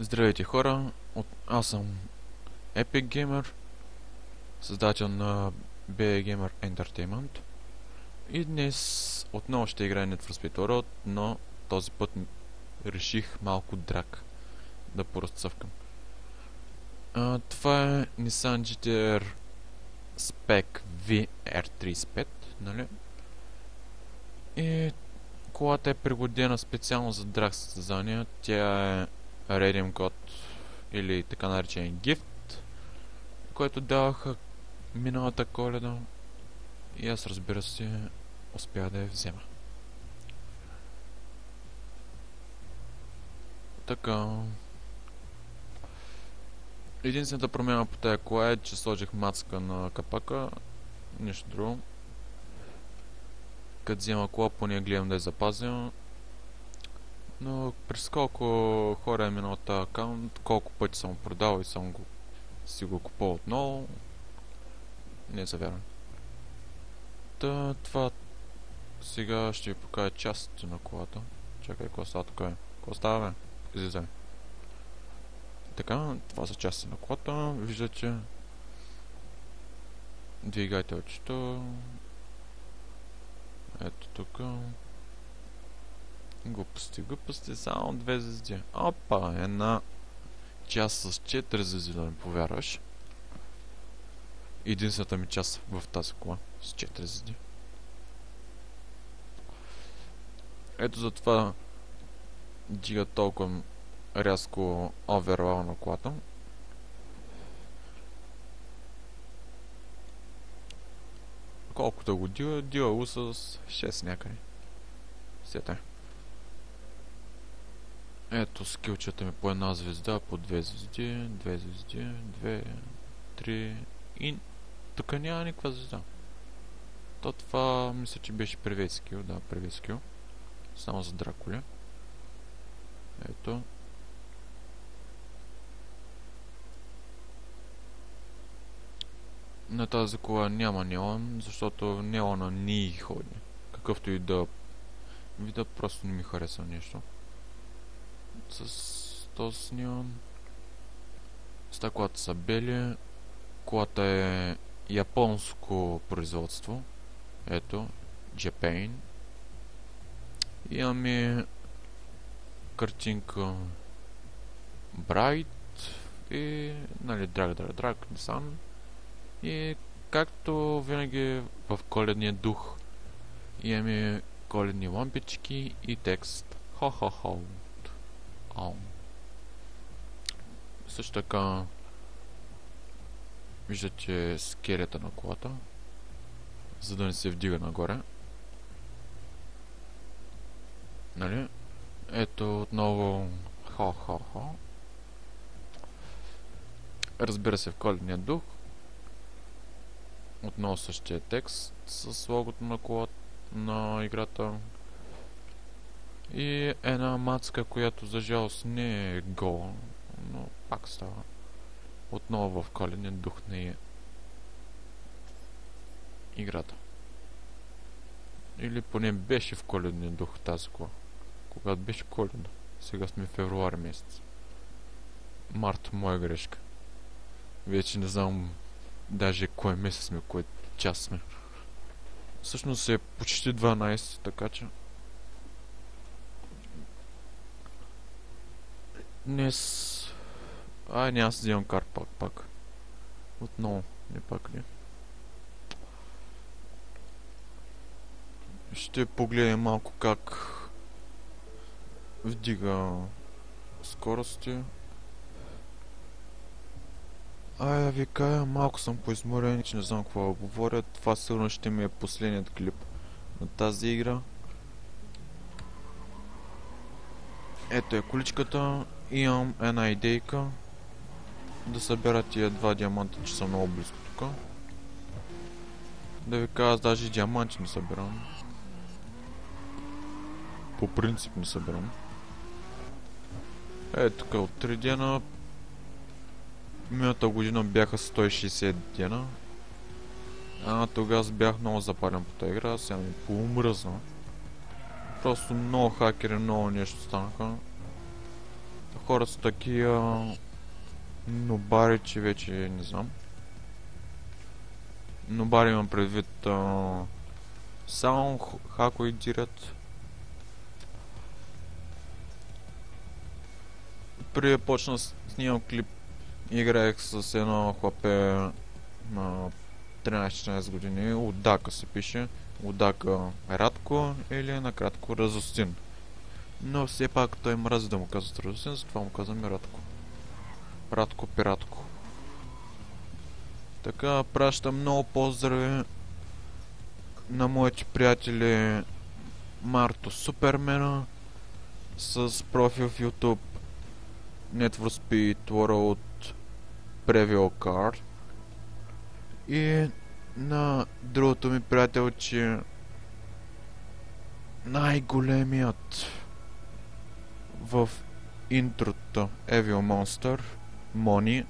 Здравейте хора, аз съм Epic Gamer, създател на BA Gamer Entertainment и днес отново ще играя Need for Speed World, но този път реших малко драк да поразцъвкам. Това е Nissan GT-R Spec VR35, нали? И колата е пригодена специално за драк състезания. Тя е Redeem код или така наречен гифт, който даваха миналата Коледа и аз, разбира се, успях да я взема. Така, единствената промяна по тая кола е, че сложих мацка на капака, нищо друго. Като взема кола, поне гледам да е запазена. Но през колко хора е минал този акаунт, колко пъти съм продал и съм си го купувал отново, не завярвам. Това сега ще ви покажа частите на колата. Чакай, какво става тук е? Какво става, бе? Излизай. Така, това са части на колата. Виждате двигателчето. Ето тук. Глупости, само 2 звезди. Опа, една част с 4 звезди, да не повярваш. Единствената ми част в тази кола с 4 звезди. Ето затова дига толкова рязко оверлал на колата. Колкото го дига го с 6 някъде. Сета. Ето скилчета ми по една звезда, по 2 звезди, 2 звезди, 2, 3 и тук няма никаква звезда. Това мисля, че беше привет скил, да, привет скил. Само за дракули. Ето. На тази кола няма неон, защото неона не ходи. Какъвто и да вида, просто не ми харесва нещо. С този неон. Стъклата са бели. Колата е японско производство. Ето, Japan. Имаме картинка Bright и, нали, драг, Nissan. И както винаги в коледния дух имаме коледни лампички и текст хо-хо-хо. Също така виждате скелета на колата, за да не се вдига нагоре. Нали? Ето отново хо-хо-хо. Разбира се, в коледния дух. Отново същия текст с логото на колата, на играта. И една мацка, която за жалост не е гола, но пак става. Отново в коледния дух на играта. Или поне беше в коледния дух тази кола. Когато беше Коледа. Сега сме в февруари месец. Март, моя грешка. Вече не знам даже кой месец сме, кой час сме. Всъщност е почти 12, така че днес... не, аз вземам кар пак. Отново, не пак не. Ще погледнем малко как вдига скорости. Да ви кажа, малко съм поизморен, че не знам какво да говоря. Това сигурно ще ми е последният клип на тази игра. Ето е количката. Имам една идейка да събера тия 2 диаманта, че са много близко тук. Да ви кажа, аз даже диаманти не събирам. По принцип не събирам. Ето тук от 3 дена. Миналата година бяха 160 дена. Тогава бях много запален по тази игра, сега ми поумръзна. Просто много хакери, много нещо станаха. хората са такива нобари, че вече не знам. Нобари имам предвид само хако идират. Преди да почна снимам клип, играех с едно хлапе на 13-14 години. Удака се пише. Удака Радко или накратко Разостин. Но все пак той мрази да му казват Разостин, затова му казвам и Радко. Радко Пиратко. Така, пращам много поздрави на моите приятели Марто Супермена с профил в YouTube Need for Speed World Preview Car и на другото ми приятелче най-големият в интрото Evil Monster Мони,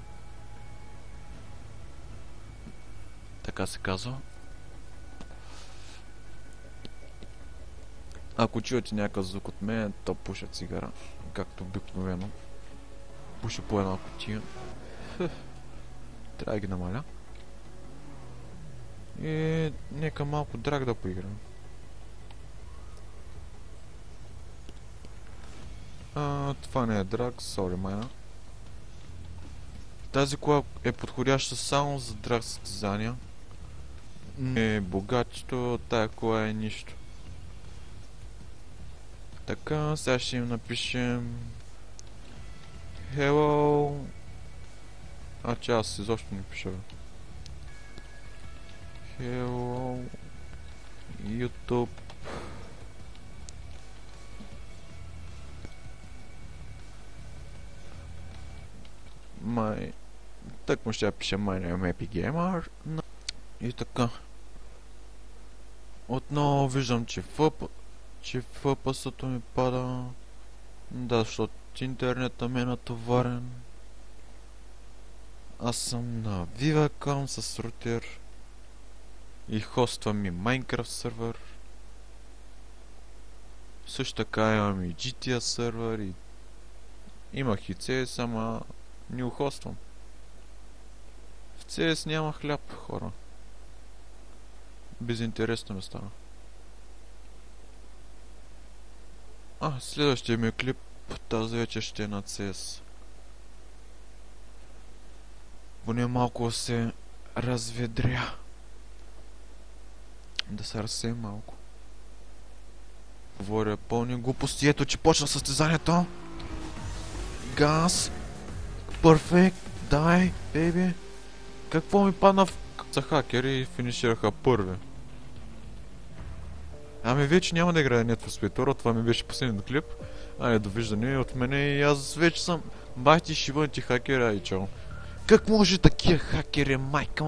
така се казва. Ако чуете някакъв звук от мен, то пуша цигара, както обикновено. Пуша по една кутия. Трябва да ги намаля. И нека малко драг да поиграем. Това не е драг, сори майна. Тази кола е подходяща само за драг състезания. Не е богатито, тая кола е нищо. Така, сега ще им напишем Hello. Че аз изобщо не пиша. Hello YouTube. Так му ще я пише My name Epic Gamer. И така. Отново виждам, че FPS-ато ми пада. Да, защото интернета ми е натоварен. Аз съм на Viva.com с рутер. И хоствам и Minecraft сервер. Също така имам и GTA сервер. И имах и CS, ама не ухоствам. В CS няма хляб, хора. Безинтересно ми стана. Следващия ми клип тази вечер ще е на CS. Поне малко се разведря. Да се разсея малко. Говоря пълни глупости. Ето, че почна състезанието. Газ. Перфект. Дай, бейби. Какво ми падна в... За хакери и финишираха първи. Вече няма да играя Need for Speed World, това ми беше последният клип. Довиждане от мене и аз вече съм бахти шибаните хакери, чао. Как може такива хакери, майка